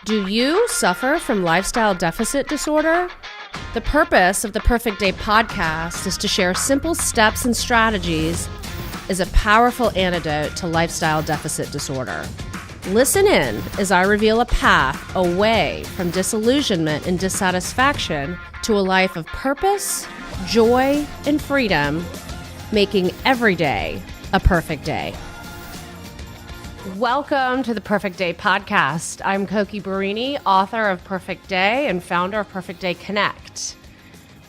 Do you suffer from lifestyle deficit disorder? The purpose of the Perfect Day podcast is to share simple steps and strategies as a powerful antidote to lifestyle deficit disorder. Listen in as I reveal a path away from disillusionment and dissatisfaction to a life of purpose, joy, and freedom, making every day a perfect day. Welcome to the Perfect Day podcast. I'm Cokie, author of Perfect Day and founder of Perfect Day Connect.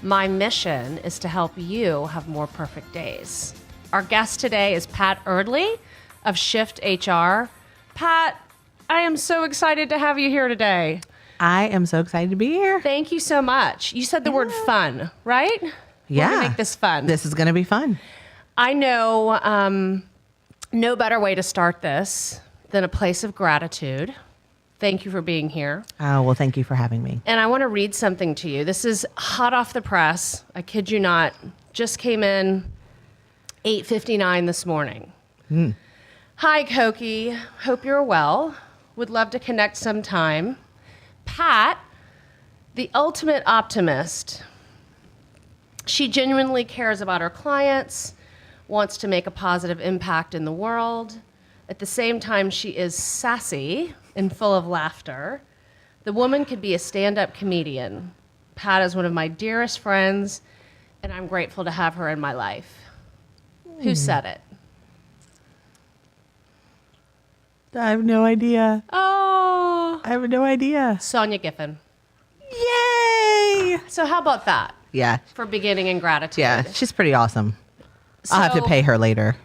My mission is to help you have more perfect days. Our guest today is Pat Eardley of Shift HR. Pat, I am so excited to have you here today. I am so excited to be here. Thank you so much. You said the word fun, right? Yeah. We're going to make this fun. This is going to be fun. I know no better way to start this than a place of gratitude. Thank you for being here. Oh, well, thank you for having me. And I want to read something to you. This is hot off the press. I kid you not. Just came in 8:59 this morning. Hi, Cokie. Hope you're well. Would love to connect sometime. Pat, the ultimate optimist. She genuinely cares about her clients, wants to make a positive impact in the world. At the same time, she is sassy and full of laughter. The woman could be a stand-up comedian. Pat is one of my dearest friends, and I'm grateful to have her in my life. Who said it? I have no idea. Oh, I have no idea. Sonia Giffen. Yay! So how about that Yeah. for beginning in gratitude? Yeah. She's pretty awesome. I'll have to So- pay her later.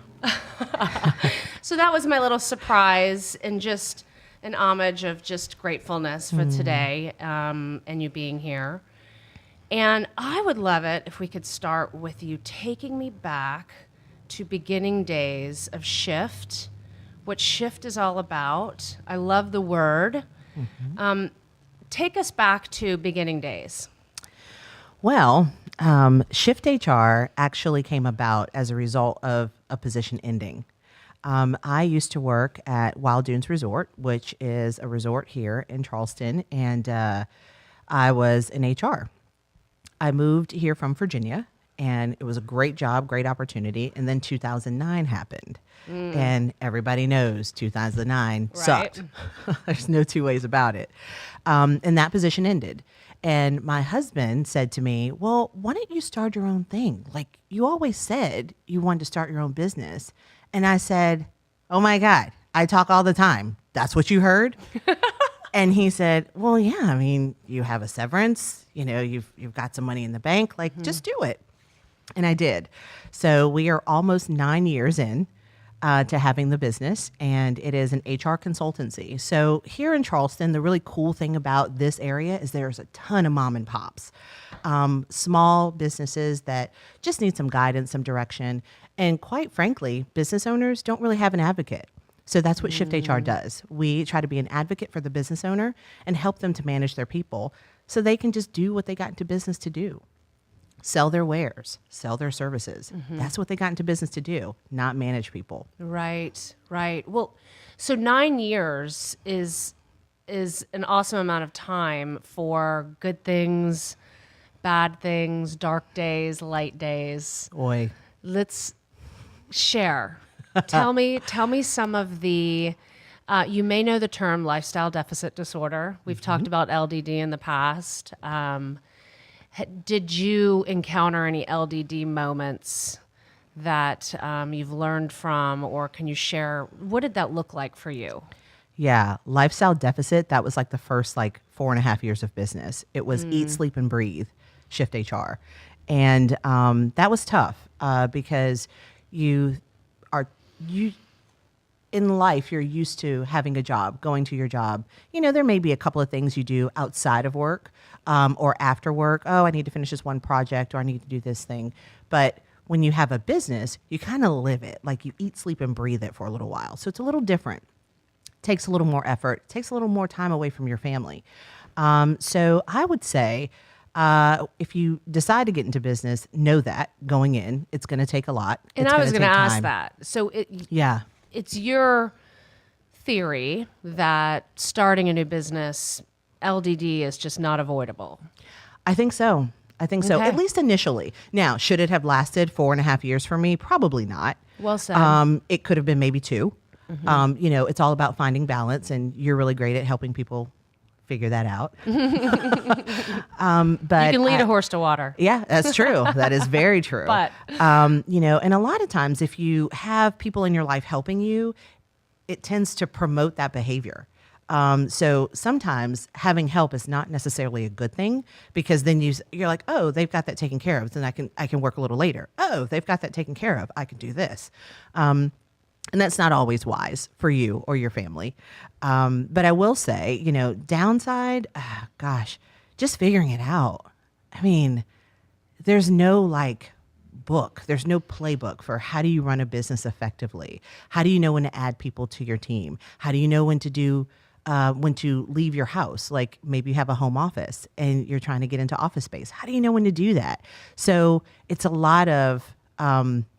So that was my little surprise and just an homage of just gratefulness for today and you being here. And I would love it if we could start with you taking me back to beginning days of Shift, what Shift is all about. I love the word. Take us back to beginning days. Well, Shift HR actually came about as a result of a position ending. I used to work at Wild Dunes Resort, which is a resort here in Charleston, and I was in HR. I moved here from Virginia, and it was a great job, great opportunity, and then 2009 happened. And everybody knows 2009 sucked. There's no two ways about it. And that position ended. And my husband said to me, well, why don't you start your own thing? Like, you always said you wanted to start your own business. And I said, oh my God, I talk all the time. That's what you heard? And he said, well, yeah, I mean, you have a severance, you know, you've got some money in the bank, like just do it. And I did. So we are almost 9 years in to having the business, and it is an HR consultancy. So here in Charleston, the really cool thing about this area is there's a ton of mom and pops, small businesses that just need some guidance, some direction. And quite frankly, business owners don't really have an advocate. So that's what Shift HR does. We try to be an advocate for the business owner and help them to manage their people so they can just do what they got into business to do. Sell their wares, sell their services. That's what they got into business to do, not manage people. Right, right. Well, so 9 years is an awesome amount of time for good things, bad things, dark days, light days. Boy. Let's share. Tell me some of the, you may know the term lifestyle deficit disorder. We've talked about LDD in the past. Did you encounter any LDD moments that you've learned from, or can you share, what did that look like for you? Yeah, lifestyle deficit, that was like the first 4.5 years of business. It was eat, sleep, and breathe, Shift HR. And that was tough because you in life, you're used to having a job, going to your job. You know, there may be a couple of things you do outside of work or after work. Oh, I need to finish this one project, or I need to do this thing. But when you have a business, you kind of live it. Like, you eat, sleep, and breathe it for a little while. So it's a little different. Takes a little more effort, takes a little more time away from your family. So I would say, if you decide to get into business, know that going in, it's going to take a lot. And I was going to ask that. So yeah, it's your theory that starting a new business, LDD is just not avoidable. I think so. Okay. At least initially. Now, should it have lasted 4.5 years for me? Probably not. Well said. It could have been maybe 2. It's all about finding balance, and you're really great at helping people figure that out. But you can lead a horse to water. Yeah, that's true. That is very true. But and a lot of times if you have people in your life helping you, it tends to promote that behavior. So sometimes having help is not necessarily a good thing, because then you're like, oh, they've got that taken care of. Then I can work a little later. Oh, they've got that taken care of. I can do this. And that's not always wise for you or your family. But I will say, downside, gosh, just figuring it out. I mean, there's no book. There's no playbook for how do you run a business effectively? How do you know when to add people to your team? How do you know when to leave your house? Like maybe you have a home office and you're trying to get into office space. How do you know when to do that? So it's a lot of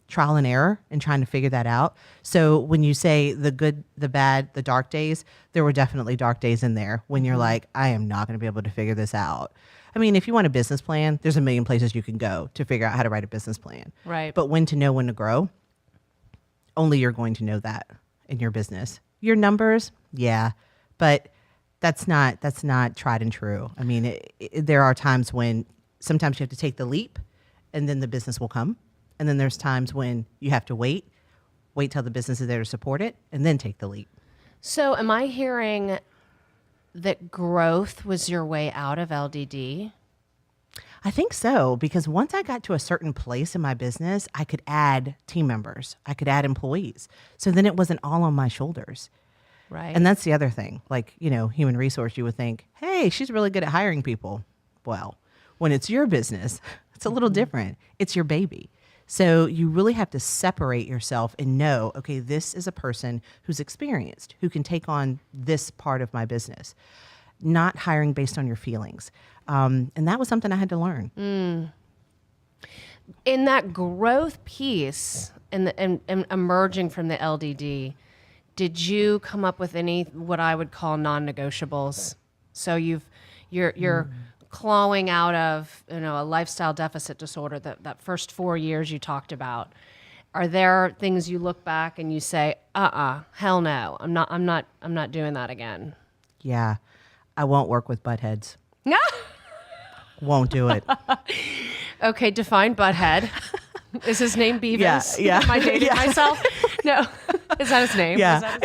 trial and error and trying to figure that out. So when you say the good, the bad, the dark days, there were definitely dark days in there when you're like, I am not going to be able to figure this out. I mean, if you want a business plan, there's a million places you can go to figure out how to write a business plan. Right. But when to know when to grow, only you're going to know that in your business. Your numbers, yeah, but that's not tried and true. I mean, there are times when sometimes you have to take the leap and then the business will come. And then there's times when you have to wait till the business is there to support it, and then take the leap. So am I hearing that growth was your way out of LDD? I think so, because once I got to a certain place in my business, I could add team members. I could add employees. So then it wasn't all on my shoulders. Right. And that's the other thing. Like, human resource, you would think, hey, she's really good at hiring people. Well, when it's your business, it's a little different. It's your baby. So you really have to separate yourself and know, okay, this is a person who's experienced, who can take on this part of my business, not hiring based on your feelings. And that was something I had to learn. In that growth piece and emerging from the LDD, did you come up with any what I would call non-negotiables? So you're clawing out of a lifestyle deficit disorder, that first 4 years you talked about. Are there things you look back and you say, hell no, I'm not doing that again? Yeah, I won't work with buttheads. Won't do it. Okay, define butthead. Is his name Beavis? Yeah. Am I dating myself? No. Is that his name? Yeah.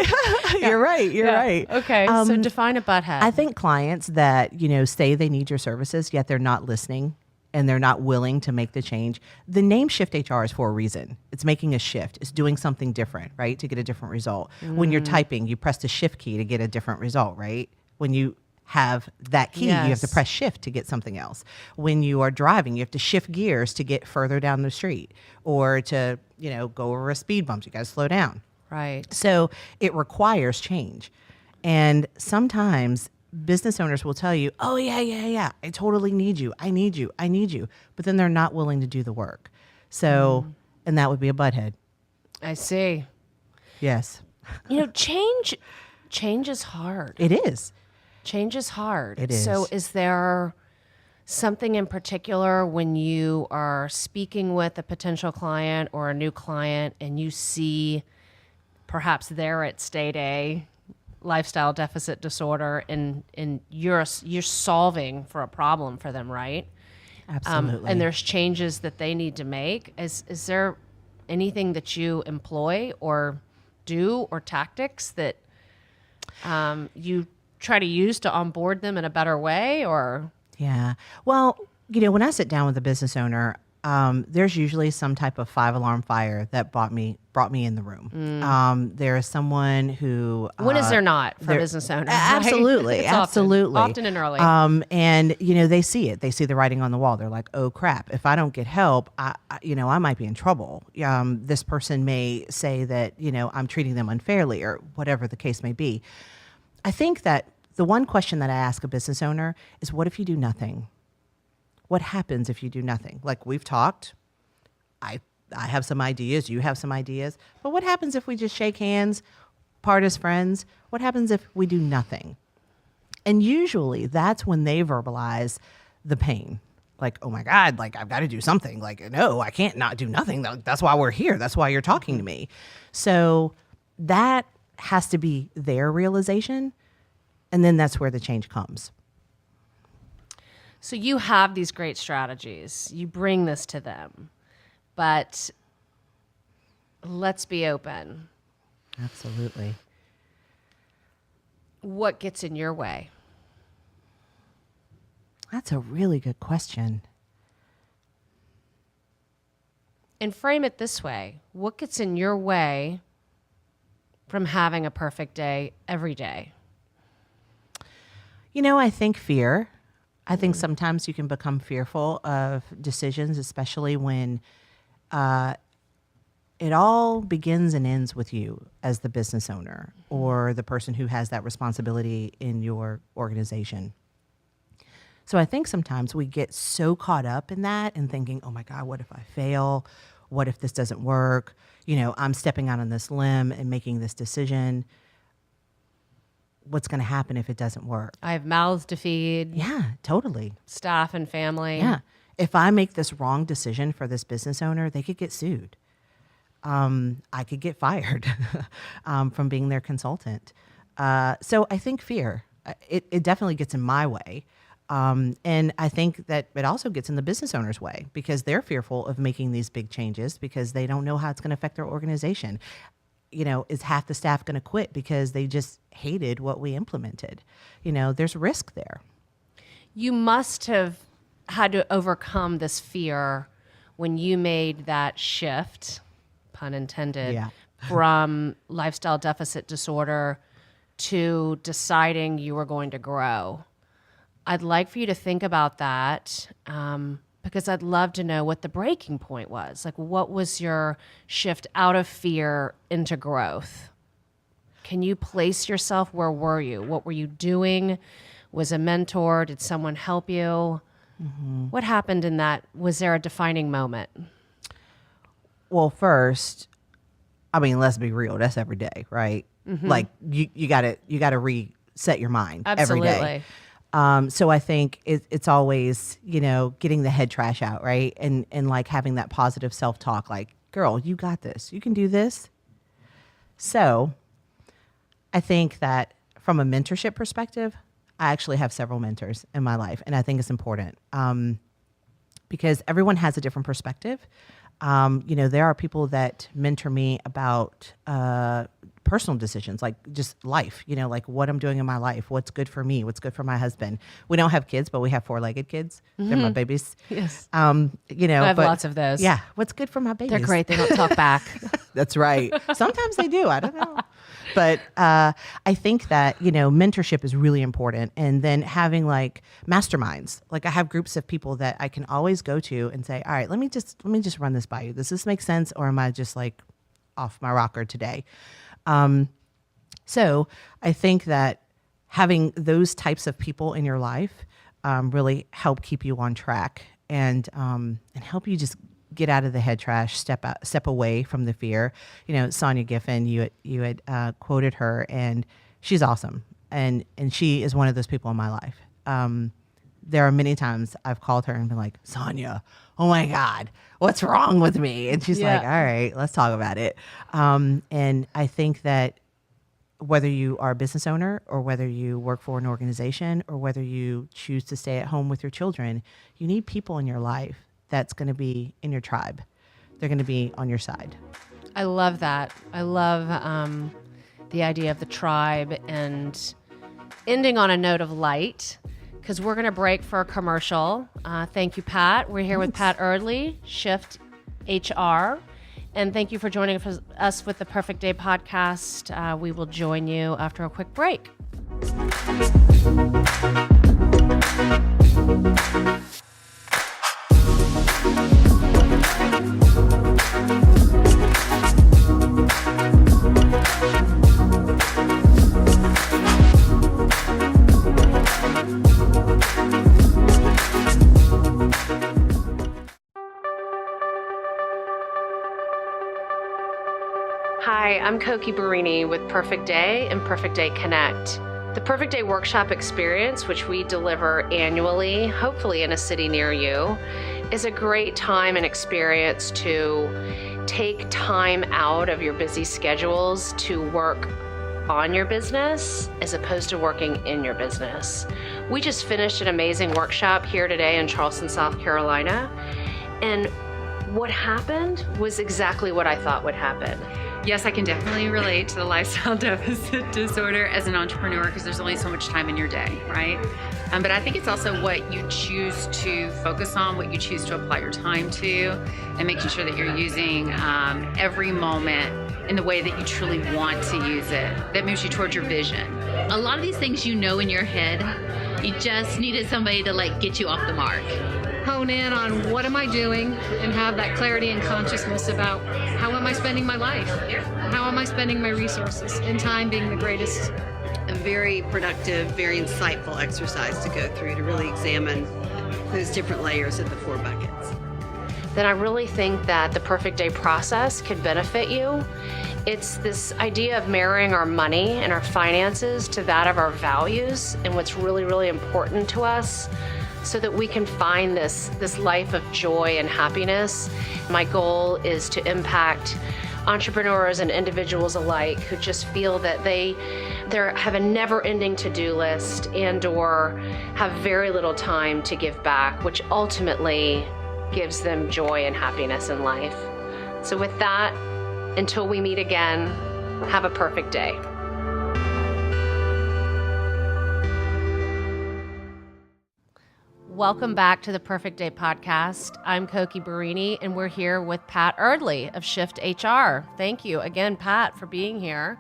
You're right. You're right. Okay, so define a butthead. I think clients that, say they need your services, yet they're not listening and they're not willing to make the change. The name Shift HR is for a reason. It's making a shift. It's doing something different, right? To get a different result. When you're typing, you press the shift key to get a different result, right? When you have that key, Yes. you have to press shift to get something else. When you are driving, you have to shift gears to get further down the street, or to, go over a speed bump. You got to slow down. Right. So it requires change. And sometimes business owners will tell you, oh, yeah, I totally need you. I need you. But then they're not willing to do the work. So, and that would be a butthead. I see. Yes. Change is hard. It is. Change is hard. It is. So is there something in particular when you are speaking with a potential client or a new client and you see perhaps they're at state A, lifestyle deficit disorder, and you're solving for a problem for them, right? Absolutely. And there's changes that they need to make. Is there anything that you employ or do, or tactics that you try to use to onboard them in a better way? Or Yeah. Well, when I sit down with a business owner, there's usually some type of 5-alarm fire that brought me in the room. There is someone who when is there not for a business owner? Right? Absolutely, It's absolutely, often and early. And they see it. They see the writing on the wall. They're like, "Oh crap! If I don't get help, I might be in trouble." This person may say that I'm treating them unfairly, or whatever the case may be. I think that the one question that I ask a business owner is, what if you do nothing? What happens if you do nothing? Like we've talked, I have some ideas, you have some ideas, but what happens if we just shake hands, part as friends? What happens if we do nothing? And usually that's when they verbalize the pain. Like, oh my God, like I've got to do something. Like, no, I can't not do nothing. That's why we're here. That's why you're talking to me. So that has to be their realization. And then that's where the change comes. So you have these great strategies. You bring this to them. But let's be open. Absolutely. What gets in your way? That's a really good question. And frame it this way. What gets in your way from having a perfect day every day? You know, I think fear. I think sometimes you can become fearful of decisions, especially when it all begins and ends with you as the business owner or the person who has that responsibility in your organization. So I think sometimes we get so caught up in that and thinking, oh my God, what if I fail? What if this doesn't work? You know, I'm stepping out on this limb and making this decision. What's going to happen if it doesn't work? I have mouths to feed. Yeah, totally. Staff and family. Yeah. If I make this wrong decision for this business owner, they could get sued. I could get fired from being their consultant. So I think fear, it definitely gets in my way. And I think that it also gets in the business owner's way because they're fearful of making these big changes because they don't know how it's going to affect their organization. You know, is half the staff going to quit because they just hated what we implemented? You know, there's risk there. You must have had to overcome this fear when you made that shift, pun intended, from lifestyle deficit disorder to deciding you were going to grow. I'd like for you to think about that because I'd love to know what the breaking point was. Like, what was your shift out of fear into growth? Can you place yourself? Where were you? What were you doing? Was a mentor? Did someone help you? Mm-hmm. What happened in that? Was there a defining moment? Well, first, I mean, let's be real. That's every day, right? Mm-hmm. Like you gotta reset your mind every day. So I think it's always, you know, getting the head trash out, right? And like having that positive self-talk, like, girl, you got this. You can do this. So I think that from a mentorship perspective, I actually have several mentors in my life, and I think it's important because everyone has a different perspective. You know, there are people that mentor me about personal decisions, like just life, you know, like what I'm doing in my life, what's good for me, what's good for my husband. We don't have kids, but we have 4-legged kids. Mm-hmm. They're my babies. Yes. You know, I have lots of those. Yeah. What's good for my babies? They're great. They don't talk back. That's right. Sometimes they do. I don't know. But I think that, you know, mentorship is really important. And then having like masterminds, like I have groups of people that I can always go to and say, all right, let me just run this by you. Does this make sense? Or am I just like off my rocker today? So I think that having those types of people in your life really help keep you on track and help you just get out of the head trash, step away from the fear. You know, Sonia Giffen, you had quoted her, and she's awesome, and she is one of those people in my life. There are many times I've called her and been like, Sonia, oh my God, what's wrong with me? And she's like, all right, let's talk about it. And I think that whether you are a business owner or whether you work for an organization or whether you choose to stay at home with your children, you need people in your life that's going to be in your tribe. They're going to be on your side. I love that. I love the idea of the tribe and ending on a note of light. Because we're going to break for a commercial. Thank you, Pat. We're here with Pat Eardley, Shift HR. And thank you for joining us with the Perfect Day podcast. We will join you after a quick break. Hi, I'm I'm Cokie Barini with Perfect Day and Perfect Day Connect. The Perfect Day workshop experience, which we deliver annually, hopefully in a city near you, is a great time and experience to take time out of your busy schedules to work on your business as opposed to working in your business. We just finished an amazing workshop here today in Charleston, South Carolina, and what happened was exactly what I thought would happen. Yes, I can definitely relate to the lifestyle deficit disorder as an entrepreneur because there's only so much time in your day, right? But I think it's also what you choose to focus on, what you choose to apply your time to, and making sure that you're using every moment in the way that you truly want to use it, that moves you towards your vision. A lot of these things you know in your head, you just needed somebody to get you off the mark. Hone in on what am I doing and have that clarity and consciousness about how am I spending my life? How am I spending my resources? And time being the greatest. A very productive, very insightful exercise to go through to really examine those different layers of the 4 buckets. Then I really think that the Perfect Day process could benefit you. It's this idea of marrying our money and our finances to that of our values and what's really, really important to us, so that we can find this life of joy and happiness. My goal is to impact entrepreneurs and individuals alike who just feel that they have a never-ending to-do list and or have very little time to give back, which ultimately gives them joy and happiness in life. So with that, until we meet again, have a perfect day. Welcome back to the Perfect Day podcast. I'm Cokie Barini, and we're here with Pat Eardley of Shift HR. Thank you again, Pat, for being here.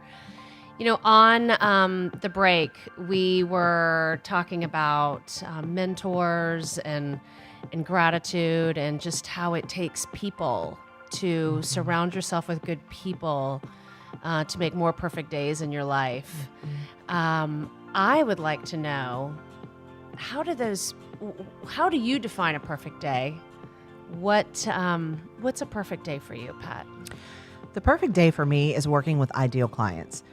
You know, on the break, we were talking about mentors and gratitude and just how it takes people to surround yourself with good people to make more perfect days in your life. I would like to know, how do you define a perfect day? What's a perfect day for you, Pat? The perfect day for me is working with ideal clients.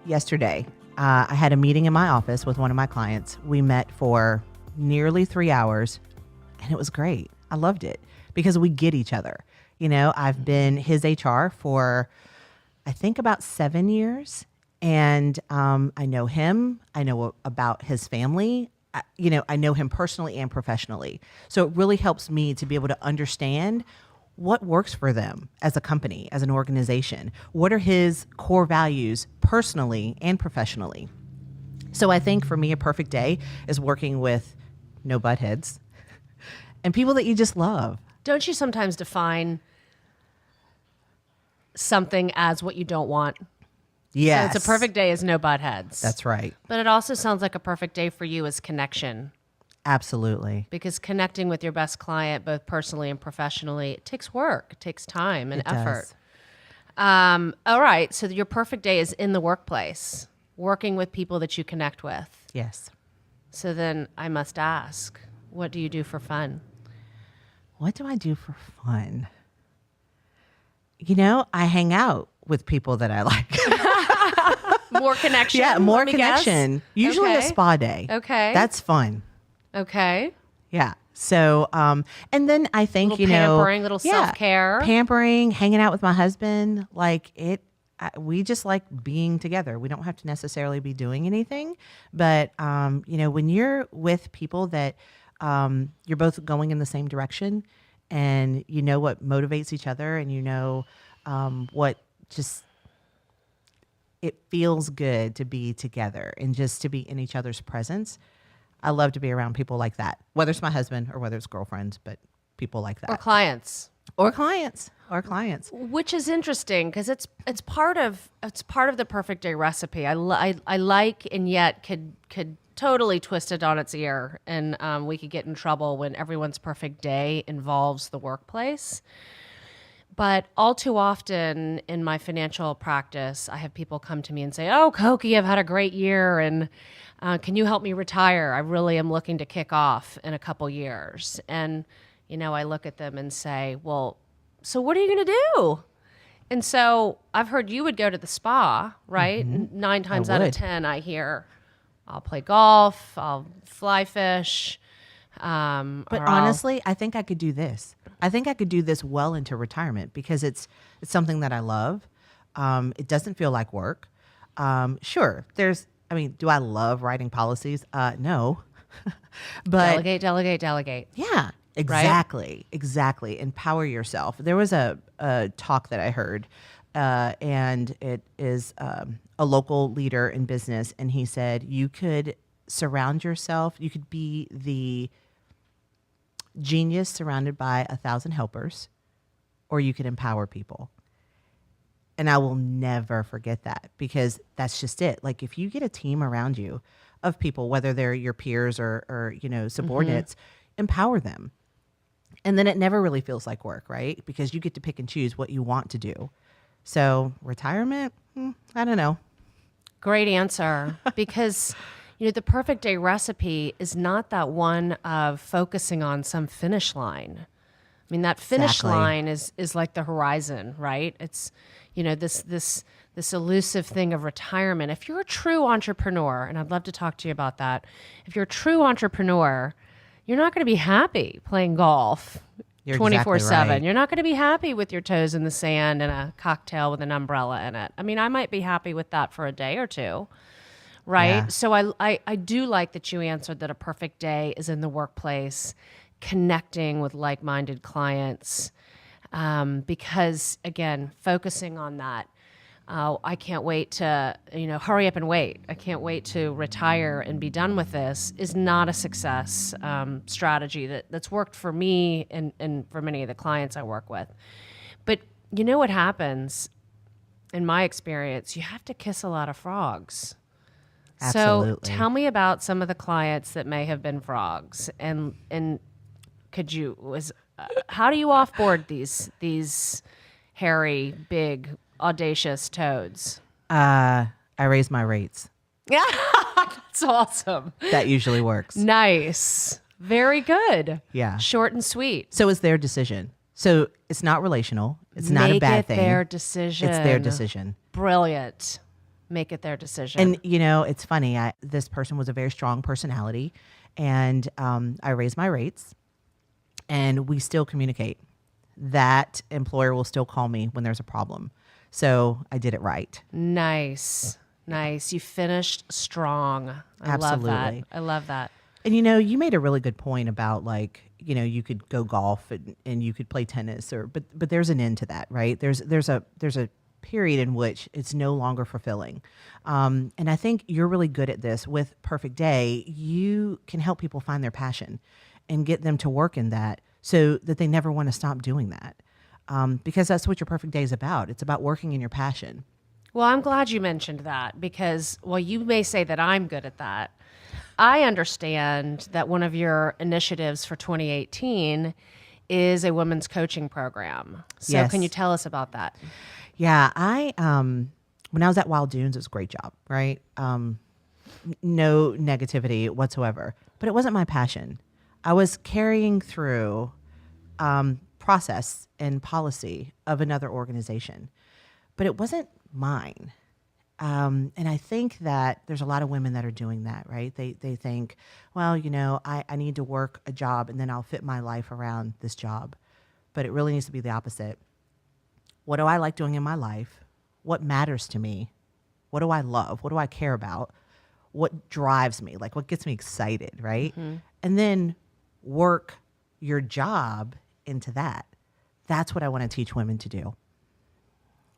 Yesterday, I had a meeting in my office with one of my clients. We met for nearly 3 hours, and it was great. I loved it because we get each other. You know, I've been his HR for, I think, about 7 years, and I know him. I know about his family. I know him personally and professionally. So it really helps me to be able to understand what works for them as a company, as an organization. What are his core values personally and professionally? So I think for me, a perfect day is working with no butt heads and people that you just love. Don't you sometimes define something as what you don't want? Yes. So it's a perfect day is no butt heads. That's right. But it also sounds like a perfect day for you is connection. Absolutely. Because connecting with your best client, both personally and professionally, it takes work. It takes time and effort. All right. So your perfect day is in the workplace, working with people that you connect with. Yes. So then I must ask, what do you do for fun? What do I do for fun? You know, I hang out with people that I like. More connection? Yeah, more let me guess? connection. Usually Okay. a spa day. Okay. That's fun. Okay. Yeah. So, and then I think, Little pampering, little self-care. Pampering, hanging out with my husband. We just like being together. We don't have to necessarily be doing anything. But, when you're with people that you're both going in the same direction and you know what motivates each other and you know what just, it feels good to be together and just to be in each other's presence. I love to be around people like that, whether it's my husband or whether it's girlfriends, but people like that. Or clients. Or clients. Which is interesting because it's part of the perfect day recipe. I like and yet could totally twist it on its ear, and we could get in trouble when everyone's perfect day involves the workplace. But all too often in my financial practice, I have people come to me and say, "Oh, Cokie, I've had a great year, and can you help me retire? I really am looking to kick off in a couple years." And I look at them and say, "Well, so what are you going to do?" And so I've heard you would go to the spa, right? 9 times out of would. 10, I hear I'll play golf, I'll fly fish. But or honestly, I think I could do this. I think I could do this well into retirement because it's something that I love. It doesn't feel like work. Sure, do I love writing policies? No. But delegate. yeah, exactly. Empower yourself. There was a talk that I heard, and it is a local leader in business, and he said you could surround yourself. You could be the genius surrounded by 1,000 helpers, or you could empower people. And I will never forget that because that's just it. Like if you get a team around you of people, whether they're your peers or subordinates, empower them. And then it never really feels like work, right? Because you get to pick and choose what you want to do. So retirement, I don't know. Great answer. Because, the perfect day recipe is not that one of focusing on some finish line. I mean, that finish Exactly. line is like the horizon, right? It's, this elusive thing of retirement. If you're a true entrepreneur, and I'd love to talk to you about that, if you're a true entrepreneur, you're not going to be happy playing golf You're 24/7. exactly right. You're not going to be happy with your toes in the sand and a cocktail with an umbrella in it. I mean, I might be happy with that for a day or two, right? Yeah. So I do like that you answered that a perfect day is in the workplace, connecting with like-minded clients, because, again, focusing on that. I can't wait to, hurry up and wait. I can't wait to retire and be done with this is not a success strategy that's worked for me and for many of the clients I work with. But you know what happens, in my experience, you have to kiss a lot of frogs. Absolutely. So tell me about some of the clients that may have been frogs, and how do you offboard these hairy, big, audacious toads? I raise my rates. Yeah, that's awesome. That usually works. Nice. Very good. Yeah. Short and sweet. So it's their decision. So it's not relational. It's not a bad thing. Make it their decision. It's their decision. Brilliant. Make it their decision. And it's funny. This person was a very strong personality, and I raised my rates, and we still communicate. That employer will still call me when there's a problem. So I did it right. Nice. You finished strong. I Absolutely. love that. And you made a really good point about you could go golf and you could play tennis but there's an end to that, right? There's a period in which it's no longer fulfilling. And I think you're really good at this with Perfect Day. You can help people find their passion and get them to work in that so that they never want to stop doing that. Because that's what your Perfect Day is about. It's about working in your passion. Well, I'm glad you mentioned that because while you may say that I'm good at that, I understand that one of your initiatives for 2018 is a women's coaching program. So Yes. can you tell us about that? Yeah, when I was at Wild Dunes, it was a great job, right? No negativity whatsoever, but it wasn't my passion. I was carrying through process and policy of another organization, but it wasn't mine. And I think that there's a lot of women that are doing that, right? They think, well, I need to work a job and then I'll fit my life around this job. But it really needs to be the opposite. What do I like doing in my life? What matters to me? What do I love? What do I care about? What drives me? Like what gets me excited, right? Mm-hmm. And then work your job into that. That's what I want to teach women to do.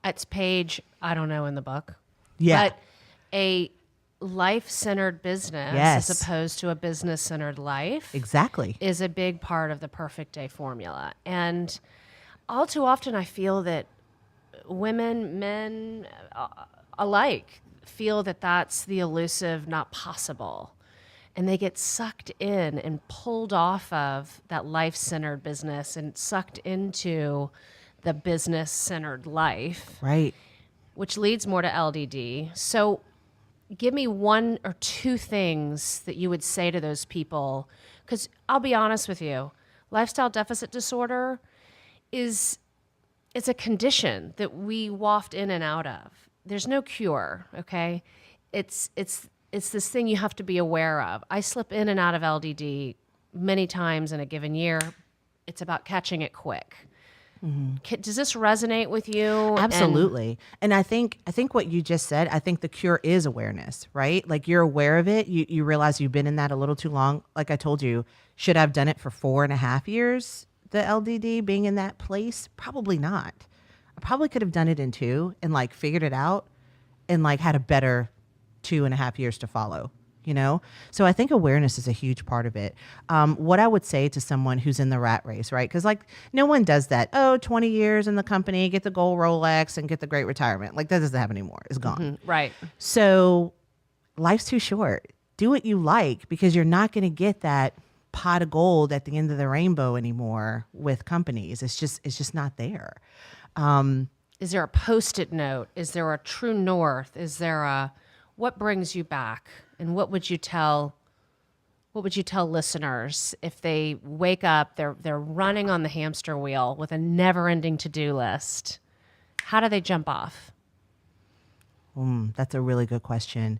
It's page, I don't know in the book. Yeah. But a life-centered business Yes. as opposed to a business-centered life Exactly. is a big part of the Perfect Day formula. And all too often I feel that women, men alike feel that that's the elusive, not possible. And they get sucked in and pulled off of that life-centered business and sucked into the business-centered life. Right. Which leads more to LDD. So give me one or two things that you would say to those people. Because I'll be honest with you, lifestyle deficit disorder is it's a condition that we waft in and out of. There's no cure, okay? It's this thing you have to be aware of. I slip in and out of LDD many times in a given year. It's about catching it quick. Does this resonate with you? Absolutely. And I think what you just said, I think the cure is awareness, right? Like you're aware of it. You realize you've been in that a little too long. Like I told you, should I have done it for 4.5 years, the LDD being in that place? Probably not. I probably could have done it in 2 and like figured it out and like had a better 2.5 years to follow. So I think awareness is a huge part of it. What I would say to someone who's in the rat race, right? Because like no one does that. 20 years in the company, get the gold Rolex and get the great retirement. Like that doesn't happen anymore. It's gone. Right. So life's too short. Do what you like because you're not going to get that pot of gold at the end of the rainbow anymore with companies. It's just not there. Is there a Post-it note? Is there a true north? Is there what brings you back? And what would you tell listeners if they wake up, they're running on the hamster wheel with a never-ending to-do list? How do they jump off? That's a really good question.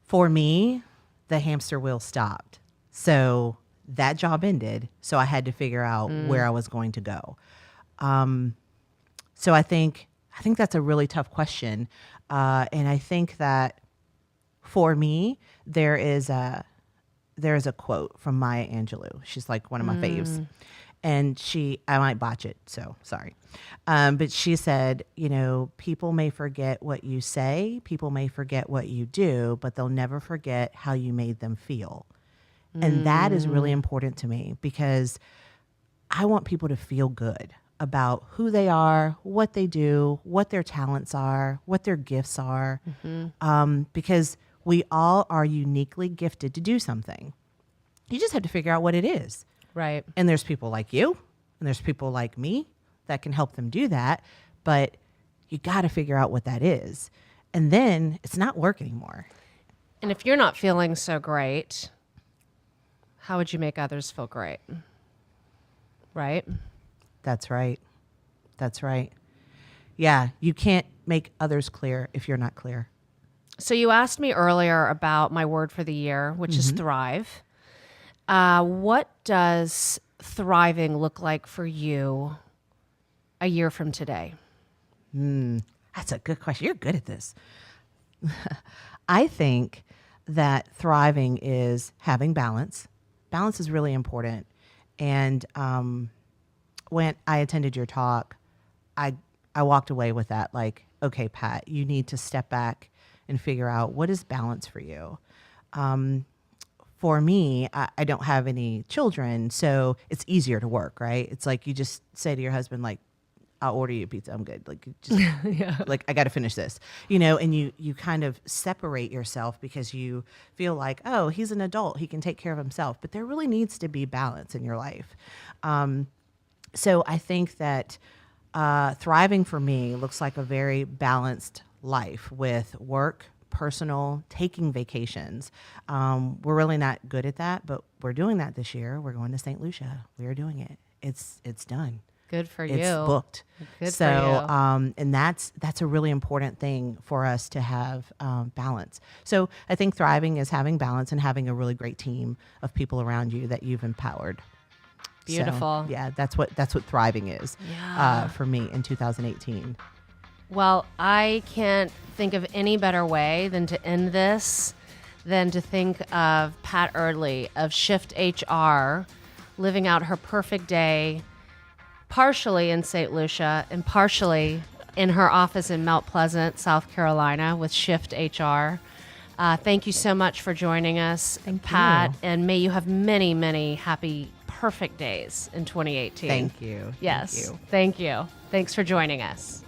For me, the hamster wheel stopped. So that job ended. So I had to figure out where I was going to go. So I think that's a really tough question. And I think that for me, there is a quote from Maya Angelou. She's like one of my faves. And I might botch it, so sorry. But she said, people may forget what you say, people may forget what you do, but they'll never forget how you made them feel. And that is really important to me because I want people to feel good about who they are, what they do, what their talents are, what their gifts are, because we all are uniquely gifted to do something. You just have to figure out what it is. Right. And there's people like you, and there's people like me that can help them do that, but you got to figure out what that is. And then it's not work anymore. And if you're not feeling so great, how would you make others feel great? Right? That's right. That's right. Yeah, you can't make others clear if you're not clear. So you asked me earlier about my word for the year, which is thrive. What does thriving look like for you a year from today? That's a good question. You're good at this. I think that thriving is having balance. Balance is really important. And when I attended your talk, I walked away with that like, okay, Pat, you need to step back and figure out what is balance for you. For me, I don't have any children, so it's easier to work, right? It's like you just say to your husband, like, I'll order you a pizza. I'm good. Like, just, like I got to finish this, and you kind of separate yourself because you feel like, oh, he's an adult. He can take care of himself. But there really needs to be balance in your life. So I think that thriving for me looks like a very balanced life with work, personal, taking vacations. We're really not good at that, but we're doing that this year. We're going to St. Lucia. We are doing it. It's done. Good for you. It's booked. Good so, for you. And that's a really important thing for us to have balance. So I think thriving is having balance and having a really great team of people around you that you've empowered. Beautiful. So, yeah, that's what thriving is for me in 2018. Well, I can't think of any better way than to end this than to think of Pat Eardley of Shift HR living out her perfect day, partially in St. Lucia and partially in her office in Mount Pleasant, South Carolina with Shift HR. Thank you so much for joining us, Pat, and may you have many, many happy, perfect days in 2018. Thank you. Yes. Thank you. Thank you. Thanks for joining us.